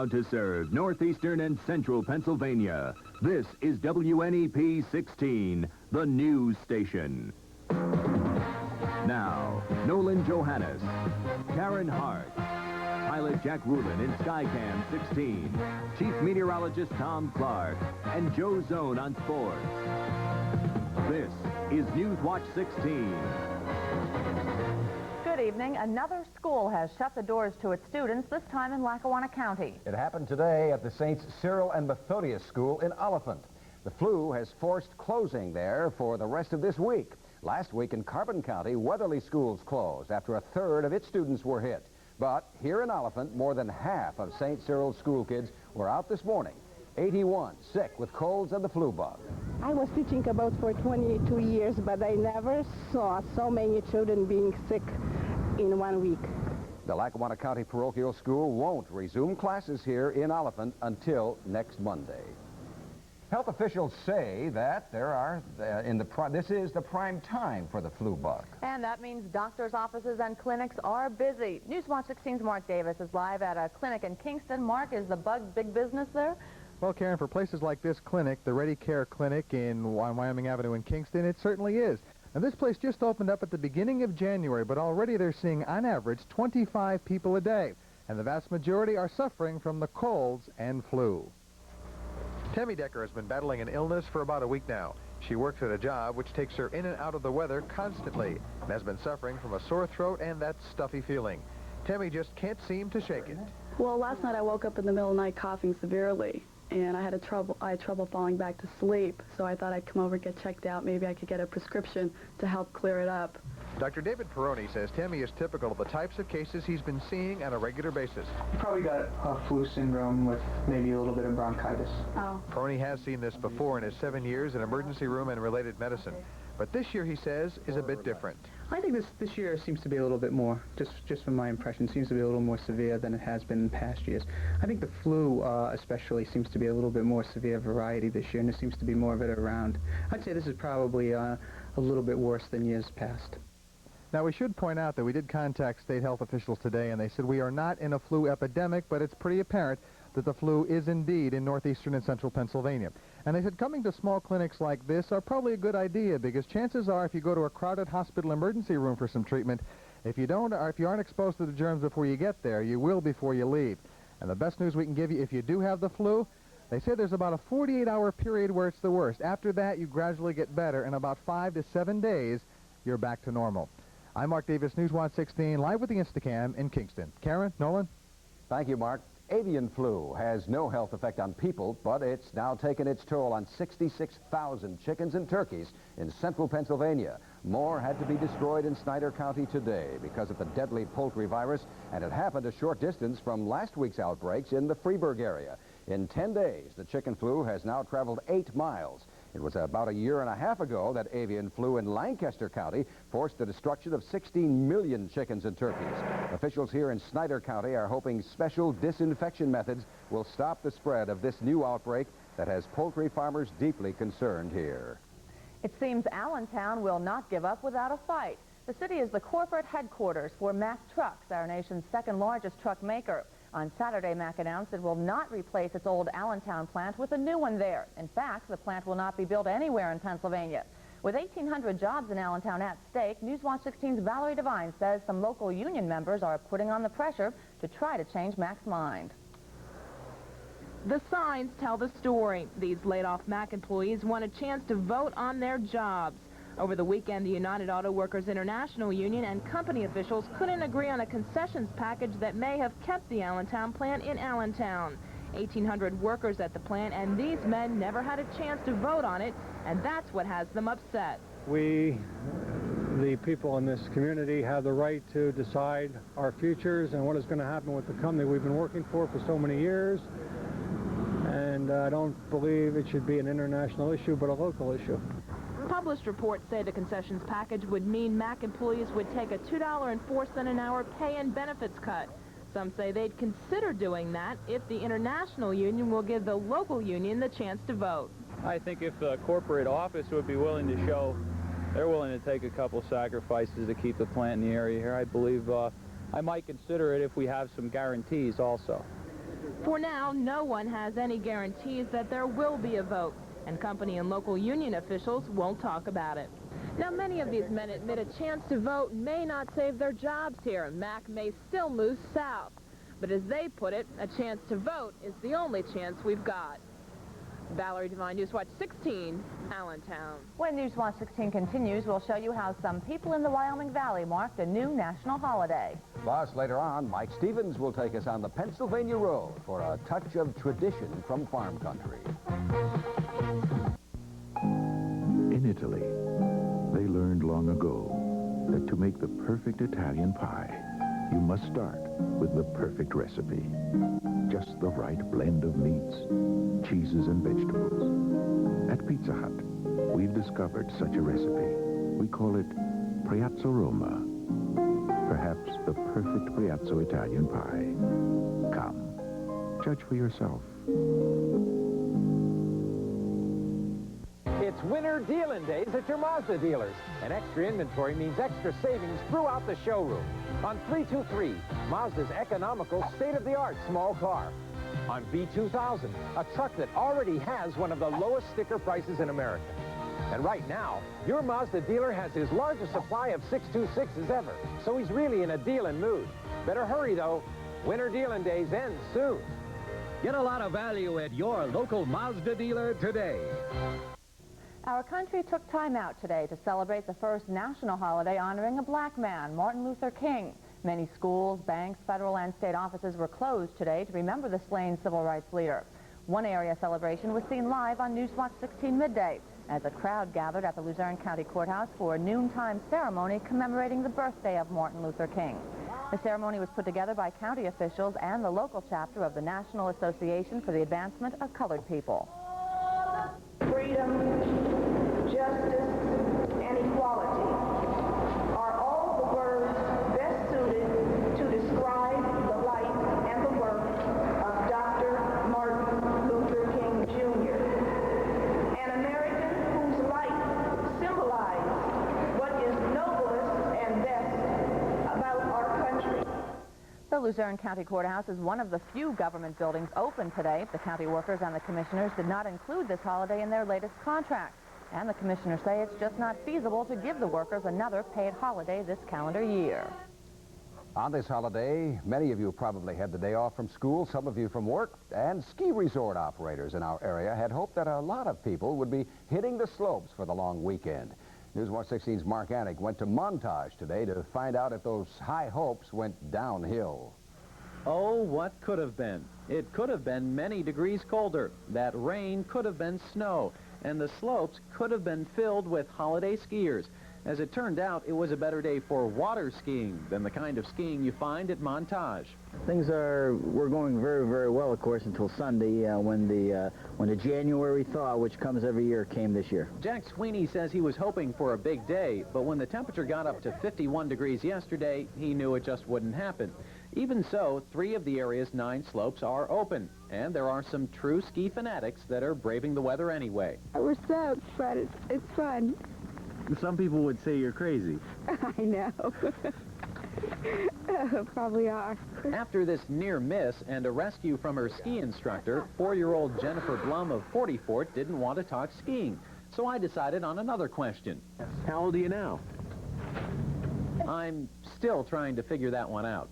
Proud to serve northeastern and central Pennsylvania. This is WNEP 16, the news station. Now, Nolan Johannes, Karen Harch, pilot Jack Rulin in Skycam 16, Chief Meteorologist Tom Clark, and Joe Zone on sports. This is Newswatch 16. Good evening. Another school has shut the doors to its students, this time in Lackawanna County. It happened today at the Saints Cyril and Methodius School in Oliphant. The flu has forced closing there for the rest of this week. Last week in Carbon County, Weatherly schools closed after a third of its students were hit. But here in Oliphant, more than half of St. Cyril's school kids were out this morning. 81 sick with colds and the flu bug. I was teaching about for 22 years, but I never saw so many children being sick in 1 week. The Lackawanna County Parochial School won't resume classes here in Oliphant until next Monday. Health officials say that this is the prime time for the flu bug. And that means doctors' offices and clinics are busy. Newswatch 16's Mark Davis is live at a clinic in Kingston. Mark, is the bug big business there? Well, Karen, for places like this clinic, the Ready Care Clinic on Wyoming Avenue in Kingston, it certainly is. And this place just opened up at the beginning of January, but already they're seeing, on average, 25 people a day. And the vast majority are suffering from the colds and flu. Tammy Decker has been battling an illness for about a week now. She works at a job which takes her in and out of the weather constantly and has been suffering from a sore throat and that stuffy feeling. Tammy just can't seem to shake it. Well, last night I woke up in the middle of the night coughing severely, and I had trouble falling back to sleep, so I thought I'd come over and get checked out. Maybe I could get a prescription to help clear it up. Dr. David Peroni says Tammy is typical of the types of cases he's been seeing on a regular basis. You probably got a flu syndrome with maybe a little bit of bronchitis. Oh. Peroni has seen this before in his 7 years in emergency room and related medicine. But this year, he says, is a bit different. I think this year seems to be a little bit more, just from my impression, seems to be a little more severe than it has been in past years. I think the flu especially seems to be a little bit more severe variety this year, and there seems to be more of it around. I'd say this is probably a little bit worse than years past. Now, we should point out that we did contact state health officials today, and they said we are not in a flu epidemic, but it's pretty apparent that the flu is indeed in northeastern and central Pennsylvania. And they said coming to small clinics like this are probably a good idea, because chances are if you go to a crowded hospital emergency room for some treatment, if you aren't exposed to the germs before you get there, you will before you leave. And the best news we can give you, if you do have the flu, they say there's about a 48-hour period where it's the worst. After that, you gradually get better. In about 5 to 7 days, you're back to normal. I'm Mark Davis, Newswatch 16, live with the Instacam in Kingston. Karen, Nolan? Thank you, Mark. Avian flu has no health effect on people, but it's now taken its toll on 66,000 chickens and turkeys in central Pennsylvania. More had to be destroyed in Snyder County today because of the deadly poultry virus, and it happened a short distance from last week's outbreaks in the Freeburg area. In 10 days, the chicken flu has now traveled 8 miles. It was about a year and a half ago that avian flu in Lancaster County forced the destruction of 16 million chickens and turkeys. Officials here in Snyder County are hoping special disinfection methods will stop the spread of this new outbreak that has poultry farmers deeply concerned here. It seems Allentown will not give up without a fight. The city is the corporate headquarters for Mack Trucks, our nation's second largest truck maker. On Saturday, Mack announced it will not replace its old Allentown plant with a new one there. In fact, the plant will not be built anywhere in Pennsylvania. With 1,800 jobs in Allentown at stake, Newswatch 16's Valerie Devine says some local union members are putting on the pressure to try to change Mack's mind. The signs tell the story. These laid-off Mack employees want a chance to vote on their jobs. Over the weekend, the United Auto Workers International Union and company officials couldn't agree on a concessions package that may have kept the Allentown plant in Allentown. 1,800 workers at the plant, and these men never had a chance to vote on it, and that's what has them upset. We, the people in this community, have the right to decide our futures and what is going to happen with the company we've been working for so many years. And I don't believe it should be an international issue, but a local issue. Published reports say the concessions package would mean Mack employees would take a $2.04 an hour pay and benefits cut. Some say they'd consider doing that if the international union will give the local union the chance to vote. I think if the corporate office would be willing to show they're willing to take a couple sacrifices to keep the plant in the area here, I believe I might consider it if we have some guarantees also. For now, no one has any guarantees that there will be a vote, and company and local union officials won't talk about it. Now, many of these men admit a chance to vote may not save their jobs here. Mack may still move south. But as they put it, a chance to vote is the only chance we've got. Valerie Devine, Newswatch 16, Allentown. When Newswatch 16 continues, we'll show you how some people in the Wyoming Valley marked a new national holiday. Plus, later on, Mike Stevens will take us on the Pennsylvania Road for a touch of tradition from farm country. In Italy, they learned long ago that to make the perfect Italian pie, you must start with the perfect recipe. Just the right blend of meats, cheeses, and vegetables. At Pizza Hut, we've discovered such a recipe. We call it Priazzo Roma. Perhaps the perfect Priazzo Italian pie. Come, judge for yourself. It's winter dealin' days at your Mazda dealers. And extra inventory means extra savings throughout the showroom. On 323, Mazda's economical, state-of-the-art small car. On B2000, a truck that already has one of the lowest sticker prices in America. And right now, your Mazda dealer has his largest supply of 626s ever, so he's really in a dealin' mood. Better hurry, though. Winter dealin' days end soon. Get a lot of value at your local Mazda dealer today. Our country took time out today to celebrate the first national holiday honoring a black man, Martin Luther King. Many schools, banks, federal and state offices were closed today to remember the slain civil rights leader. One area celebration was seen live on Newswatch 16 midday as a crowd gathered at the Luzerne County Courthouse for a noontime ceremony commemorating the birthday of Martin Luther King. The ceremony was put together by county officials and the local chapter of the National Association for the Advancement of Colored People. Freedom, justice, and equality are all the words best suited to describe the life and the work of Dr. Martin Luther King, Jr., an American whose life symbolized what is noblest and best about our country. The Luzerne County Courthouse is one of the few government buildings open today. The county workers and the commissioners did not include this holiday in their latest contract. And the commissioners say it's just not feasible to give the workers another paid holiday this calendar year. On this holiday, many of you probably had the day off from school, some of you from work, and ski resort operators in our area had hoped that a lot of people would be hitting the slopes for the long weekend. Newswatch 16's Mark Annick went to Montage today to find out if those high hopes went downhill. Oh, what could have been? It could have been many degrees colder. That rain could have been snow, and the slopes could have been filled with holiday skiers. As it turned out, it was a better day for water skiing than the kind of skiing you find at Montage. Things were going very, very well, of course, until Sunday when the January thaw, which comes every year, came this year. Jack Sweeney says he was hoping for a big day, but when the temperature got up to 51 degrees yesterday, he knew it just wouldn't happen. Even so, 3 of the area's 9 slopes are open, and there are some true ski fanatics that are braving the weather anyway. We're stoked, but it's fun. Some people would say you're crazy. I know. Probably are. After this near miss and a rescue from her ski instructor, 4-year-old Jennifer Blum of 44 didn't want to talk skiing. So I decided on another question. How old are you now? I'm still trying to figure that one out.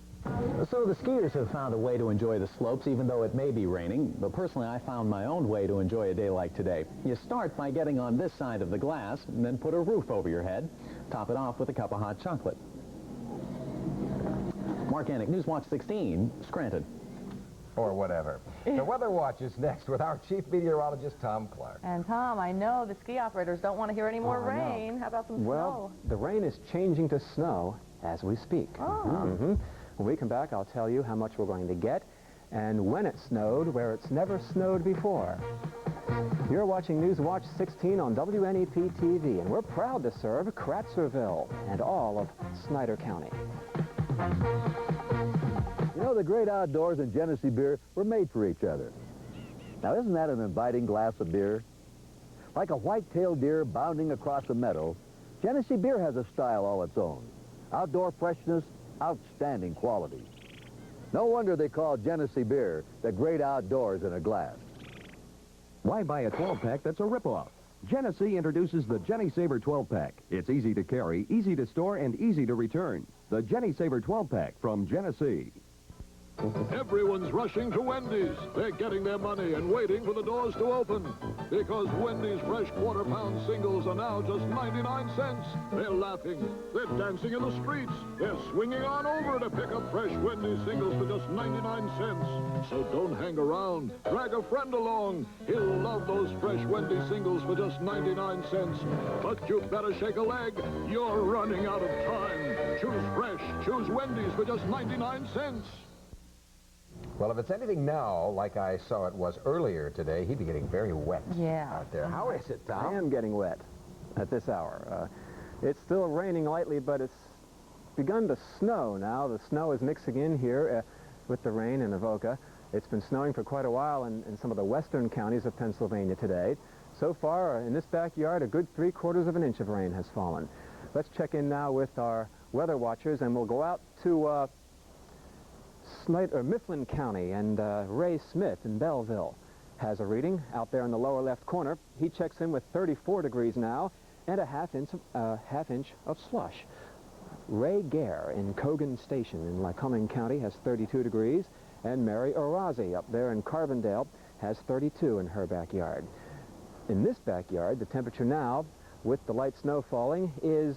So the skiers have found a way to enjoy the slopes, even though it may be raining. But personally, I found my own way to enjoy a day like today. You start by getting on this side of the glass, and then put a roof over your head. Top it off with a cup of hot chocolate. Mark Annick, Newswatch 16, Scranton. Or whatever. The Weather Watch is next with our chief meteorologist, Tom Clark. And Tom, I know the ski operators don't want to hear any more rain. How about some snow? Well, the rain is changing to snow as we speak. Oh. When we come back, I'll tell you how much we're going to get and when it snowed where it's never snowed before. You're watching Newswatch 16 on WNEP-TV, and we're proud to serve Kratzerville and all of Snyder County. You know, the great outdoors and Genesee beer were made for each other. Now, isn't that an inviting glass of beer? Like a white-tailed deer bounding across a meadow, Genesee beer has a style all its own. Outdoor freshness, outstanding quality. No wonder they call Genesee beer the great outdoors in a glass. Why buy a 12-pack that's a ripoff? Genesee introduces the Jenny Saber 12-pack. It's easy to carry, easy to store, and easy to return. The Jenny Saber 12-pack from Genesee. Everyone's rushing to Wendy's. They're getting their money and waiting for the doors to open. Because Wendy's fresh quarter-pound singles are now just 99 cents. They're laughing. They're dancing in the streets. They're swinging on over to pick up fresh Wendy's singles for just 99 cents. So don't hang around. Drag a friend along. He'll love those fresh Wendy's singles for just 99 cents. But you better shake a leg. You're running out of time. Choose fresh. Choose Wendy's for just 99 cents. Well, if it's anything now, like I saw it was earlier today, he'd be getting very wet out there. How is it, Tom? I am getting wet at this hour. It's still raining lightly, but it's begun to snow now. The snow is mixing in here with the rain in Avoca. It's been snowing for quite a while in some of the western counties of Pennsylvania today. So far, in this backyard, a good 3/4 of an inch of rain has fallen. Let's check in now with our weather watchers, and we'll go out to Mifflin County, and Ray Smith in Belleville has a reading out there in the lower left corner. He checks in with 34 degrees now and a half inch of slush. Ray Gare in Cogan Station in Lycoming County has 32 degrees, and Mary Orazi up there in Carbondale has 32 in her backyard. In this backyard, the temperature now, with the light snow falling, is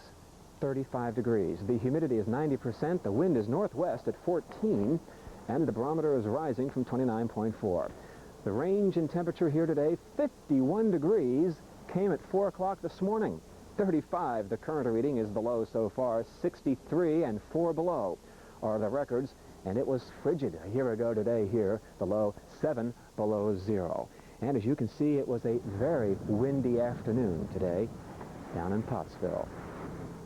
35 degrees. The humidity is 90%, the wind is northwest at 14, and the barometer is rising from 29.4. The range in temperature here today, 51 degrees, came at 4 o'clock this morning. 35, the current reading, is the low so far. 63 and 4 below are the records, and it was frigid a year ago today here, the low 7 below 0. And as you can see, it was a very windy afternoon today down in Pottsville.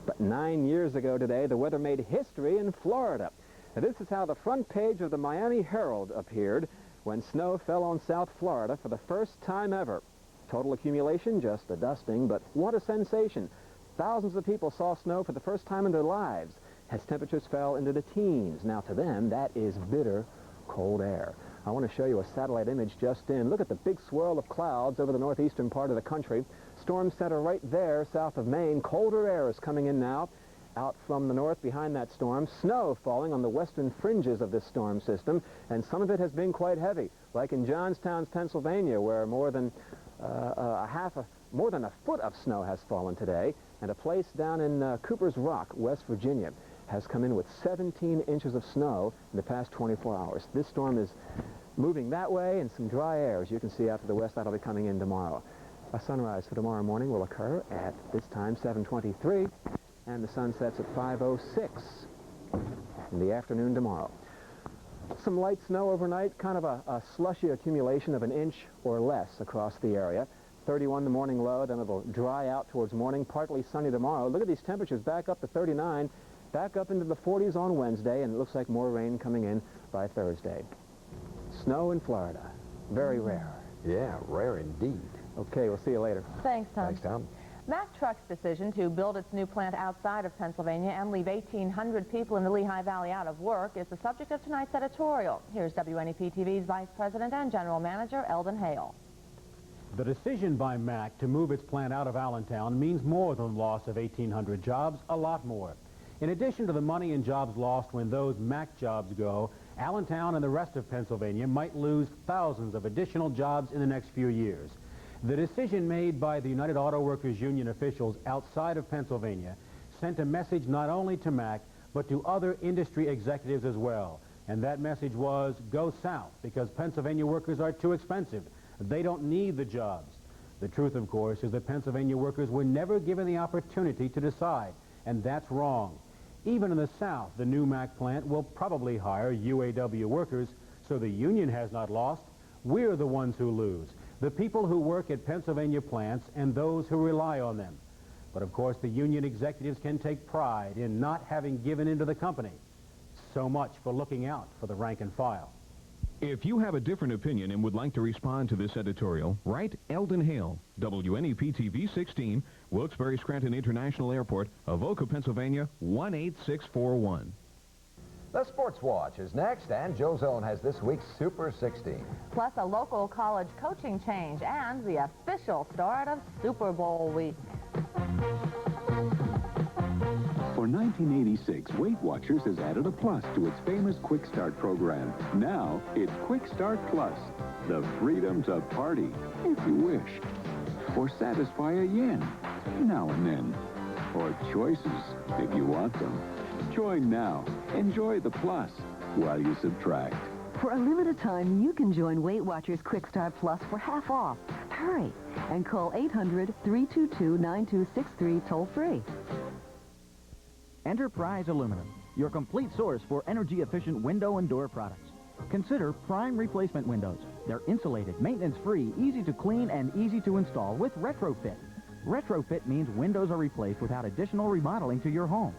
But 9 years ago today, the weather made history in Florida. Now, this is how the front page of the Miami Herald appeared when snow fell on South Florida for the first time ever. Total accumulation, just a dusting, but what a sensation. Thousands of people saw snow for the first time in their lives as temperatures fell into the teens. Now, to them, that is bitter cold air. I want to show you a satellite image just in. Look at the big swirl of clouds over the northeastern part of the country. Storm center right there south of Maine. Colder air is coming in now out from the north behind that storm. Snow falling on the western fringes of this storm system, and some of it has been quite heavy, like in Johnstown, Pennsylvania, where more than a foot of snow has fallen today, and a place down in Cooper's Rock, West Virginia, has come in with 17 inches of snow in the past 24 hours. This storm is moving that way, and some dry air, as you can see out to the west. That'll be coming in tomorrow. A sunrise for tomorrow morning will occur at this time, 7:23, and the sun sets at 5:06 in the afternoon tomorrow. Some light snow overnight, kind of a slushy accumulation of an inch or less across the area. 31 the morning low, then it'll dry out towards morning, partly sunny tomorrow. Look at these temperatures back up to 39, back up into the 40s on Wednesday, and it looks like more rain coming in by Thursday. Snow in Florida. Very rare. Yeah, rare indeed. Okay, we'll see you later. Thanks, Tom. Thanks, Tom. Mack Trucks' decision to build its new plant outside of Pennsylvania and leave 1,800 people in the Lehigh Valley out of work is the subject of tonight's editorial. Here's WNEP-TV's Vice President and General Manager, Eldon Hale. The decision by Mack to move its plant out of Allentown means more than the loss of 1,800 jobs, a lot more. In addition to the money and jobs lost when those Mack jobs go, Allentown and the rest of Pennsylvania might lose thousands of additional jobs in the next few years. The decision made by the United Auto Workers Union officials outside of Pennsylvania sent a message not only to Mack, but to other industry executives as well. And that message was, go south, because Pennsylvania workers are too expensive. They don't need the jobs. The truth, of course, is that Pennsylvania workers were never given the opportunity to decide, and that's wrong. Even in the South, the new Mack plant will probably hire UAW workers, so the union has not lost. We're the ones who lose, the people who work at Pennsylvania plants and those who rely on them. But of course, the union executives can take pride in not having given in to the company. So much for looking out for the rank and file. If you have a different opinion and would like to respond to this editorial, write Eldon Hale, WNEP-TV 16, Wilkes-Barre Scranton International Airport, Avoca, Pennsylvania, 18641. The Sports Watch is next, and Joe Zone has this week's Super 16. Plus a local college coaching change and the official start of Super Bowl week. For 1986, Weight Watchers has added a plus to its famous Quick Start program. Now, it's Quick Start Plus, the freedom to party, if you wish. Or satisfy a yen, now and then. Or choices, if you want them. Join now. Enjoy the plus while you subtract. For a limited time, you can join Weight Watchers Quick Start Plus for half off. Hurry and call 800-322-9263 toll-free. Enterprise Aluminum, your complete source for energy-efficient window and door products. Consider prime replacement windows. They're insulated, maintenance-free, easy to clean, and easy to install with retrofit. Retrofit means windows are replaced without additional remodeling to your home.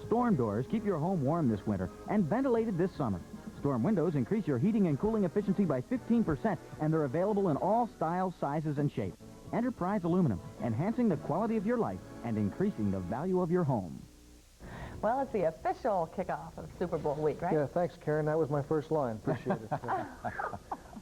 Storm doors keep your home warm this winter and ventilated this summer. Storm windows increase your heating and cooling efficiency by 15%, and they're available in all styles, sizes, and shapes. Enterprise Aluminum, enhancing the quality of your life and increasing the value of your home. Well, it's the official kickoff of Super Bowl week, right? Yeah, thanks, Karen. That was my first line. Appreciate it.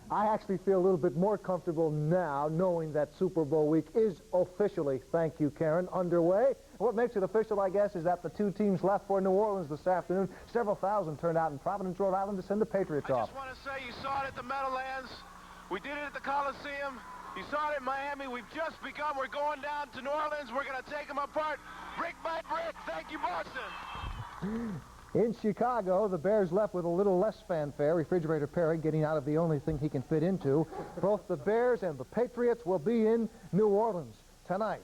I actually feel a little bit more comfortable now knowing that Super Bowl week is officially, thank you, Karen, underway. What makes it official, I guess, is that the two teams left for New Orleans this afternoon. Several thousand turned out in Providence, Rhode Island to send the Patriots off. I just want to say you saw it at the Meadowlands. We did it at the Coliseum. You saw it in Miami. We've just begun. We're going down to New Orleans. We're going to take them apart brick by brick. Thank you, Boston. In Chicago, the Bears left with a little less fanfare. Refrigerator Perry getting out of the only thing he can fit into. Both the Bears and the Patriots will be in New Orleans tonight.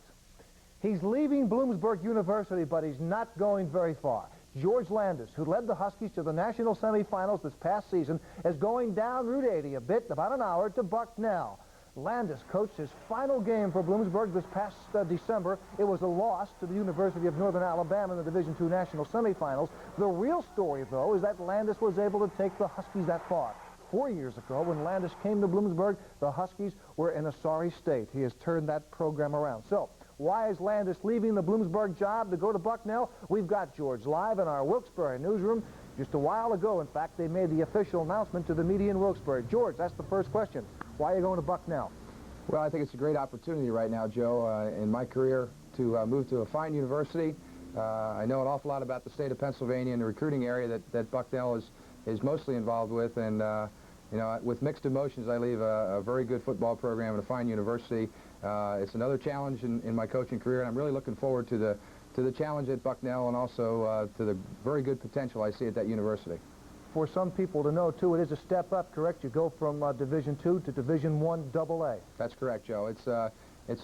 He's leaving Bloomsburg University, but he's not going very far. George Landis, who led the Huskies to the national semifinals this past season, is going down Route 80 a bit, about an hour, to Bucknell. Landis coached his final game for Bloomsburg this past December. It was a loss to the University of Northern Alabama in the Division II national semifinals. The real story, though, is that Landis was able to take the Huskies that far. 4 years ago, when Landis came to Bloomsburg, the Huskies were in a sorry state. He has turned that program around. So, why is Landis leaving the Bloomsburg job to go to Bucknell? We've got George live in our Wilkes-Barre newsroom. Just a while ago, in fact, they made the official announcement to the media in Wilkes-Barre. George, that's the first question. Why are you going to Bucknell? Well, I think it's a great opportunity right now, Joe, in my career to move to a fine university. I know an awful lot about the state of Pennsylvania and the recruiting area that Bucknell is mostly involved with. And, you know, with mixed emotions, I leave a very good football program at a fine university. It's another challenge in my coaching career, and I'm really looking forward to the challenge at Bucknell and also to the very good potential I see at that university. For some people to know, too, it is a step up, correct? You go from Division II to Division I AA. That's correct, Joe. It's a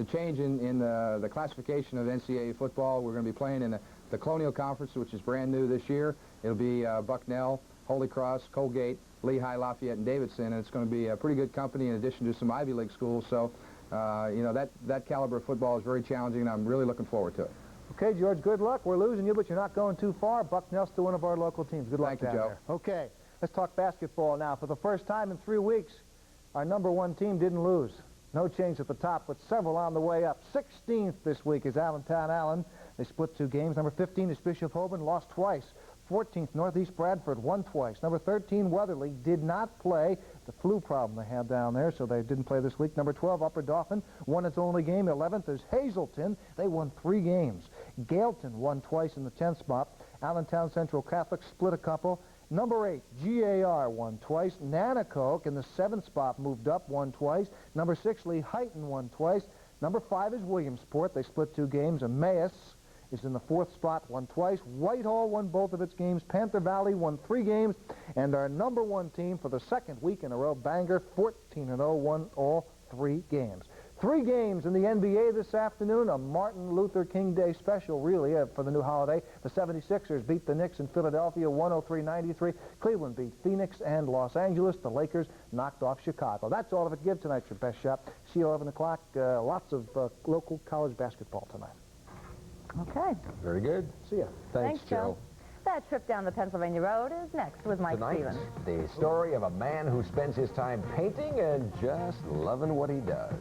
change in the classification of NCAA football. We're going to be playing in the Colonial Conference, which is brand new this year. It'll be Bucknell, Holy Cross, Colgate, Lehigh, Lafayette, and Davidson, and it's going to be a pretty good company in addition to some Ivy League schools. So, you know, that caliber of football is very challenging, and I'm really looking forward to it. Okay, George, good luck. We're losing you, but you're not going too far. Bucknell's still one of our local teams. Good luck Thank you, down Joe. there. Okay, let's talk basketball now. For the first time in 3 weeks, our #1 team didn't lose. No change at the top, but several on the way up. 16th this week is Allentown Allen. They split 2 games. Number 15 is Bishop Hoban, lost twice. 14th, Northeast Bradford, won twice. Number 13, Weatherly, did not play. The flu problem they had down there, so they didn't play this week. Number 12, Upper Dauphin, won its only game. 11th is Hazleton. They won 3 games. Gaelton won twice in the 10th spot. Allentown Central Catholic split a couple. Number 8, GAR won twice. Nanacoke in the 7th spot moved up, won twice. Number 6, Lee Heighton won twice. Number 5 is Williamsport. They split 2 games. Emmaus is in the 4th spot, won twice. Whitehall won both of its games. Panther Valley won 3 games. And our #1 team for the 2nd week in a row, Bangor, 14-0, won all 3 games. 3 games in the NBA this afternoon, a Martin Luther King Day special, really, for the new holiday. The 76ers beat the Knicks in Philadelphia 103-93. Cleveland beat Phoenix and Los Angeles. The Lakers knocked off Chicago. That's all of it. Give tonight your best shot. See you 11 o'clock. Lots of local college basketball tonight. Okay. Very good. See ya. Thanks, Joe. That trip down the Pennsylvania Road is next with Mike Tonight, Stevens. the story of a man who spends his time painting and just loving what he does.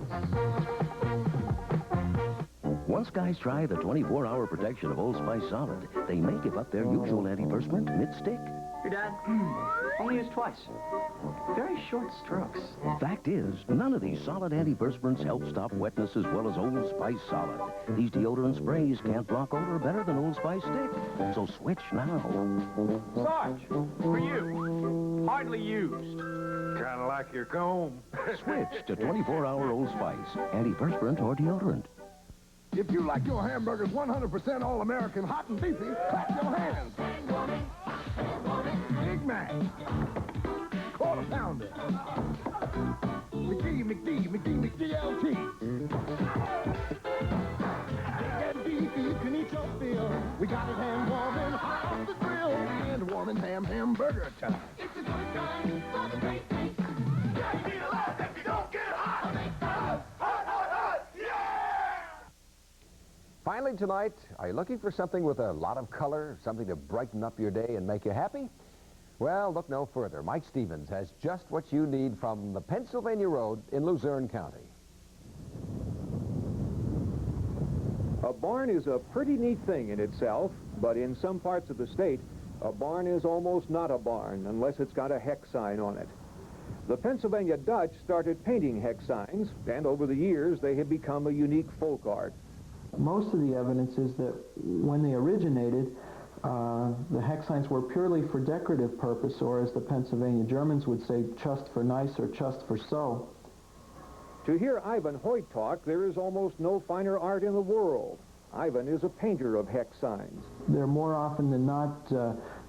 Once guys try the 24-hour protection of Old Spice Solid, they may give up their usual antiperspirant mid-stick. Here, Dad. Only used twice. Very short strokes. Fact is, none of these solid antiperspirants help stop wetness as well as Old Spice Solid. These deodorant sprays can't block odor better than Old Spice Stick. So switch now. Sarge, for you. Hardly used. Kind of like your comb. Switch to 24-hour Old Spice. Antiperspirant or deodorant. If you like your hamburgers 100% all-American hot and beefy, clap your hands. Big Mac. Quarter pounder. McDLT. Big and beefy, you can eat your fill. We got it hand warming hot off the grill. And warming hamburger time. It's a good time for the great taste. Yeah, you need a laugh if you don't get hot. Hot, hot, hot, hot, yeah! Finally tonight, are you looking for something with a lot of color, something to brighten up your day and make you happy? Well, look no further. Mike Stevens has just what you need from the Pennsylvania Road in Luzerne County. A barn is a pretty neat thing in itself, but in some parts of the state, a barn is almost not a barn unless it's got a hex sign on it. The Pennsylvania Dutch started painting hex signs, and over the years they have become a unique folk art. Most of the evidence is that when they originated, the hex signs were purely for decorative purpose, or as the Pennsylvania Germans would say, just for nice or just for so. To hear Ivan Hoyt talk, there is almost no finer art in the world. Ivan is a painter of hex signs. They're more often than not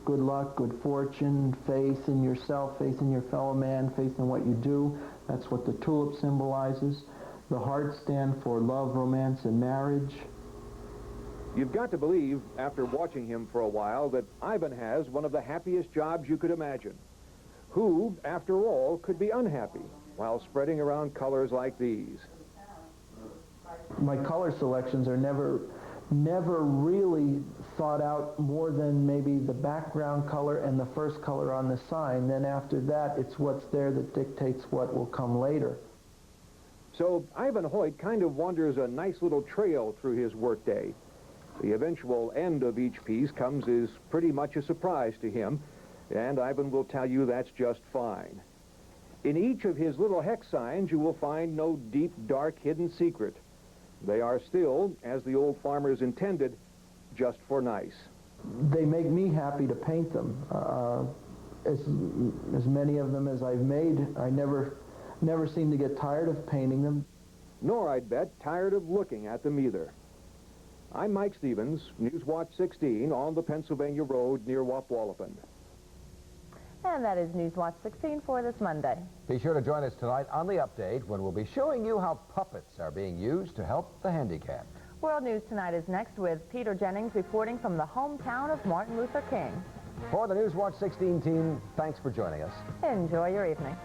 good luck, good fortune, faith in yourself, faith in your fellow man, faith in what you do. That's what the tulip symbolizes. The hearts stand for love, romance, and marriage. You've got to believe, after watching him for a while, that Ivan has one of the happiest jobs you could imagine. Who, after all, could be unhappy while spreading around colors like these? My color selections are never really thought out more than maybe the background color and the first color on the sign. Then after that, it's what's there that dictates what will come later. So Ivan Hoyt kind of wanders a nice little trail through his workday. The eventual end of each piece comes as pretty much a surprise to him, and Ivan will tell you that's just fine. In each of his little hex signs, you will find no deep, dark, hidden secret. They are still, as the old farmers intended, just for nice. They make me happy to paint them. As many of them as I've made, I never seem to get tired of painting them. Nor, I'd bet, tired of looking at them either. I'm Mike Stevens, Newswatch 16 on the Pennsylvania Road near Wapwallapend. And that is Newswatch 16 for this Monday. Be sure to join us tonight on The Update when we'll be showing you how puppets are being used to help the handicapped. World News Tonight is next with Peter Jennings reporting from the hometown of Martin Luther King. For the Newswatch 16 team, thanks for joining us. Enjoy your evening.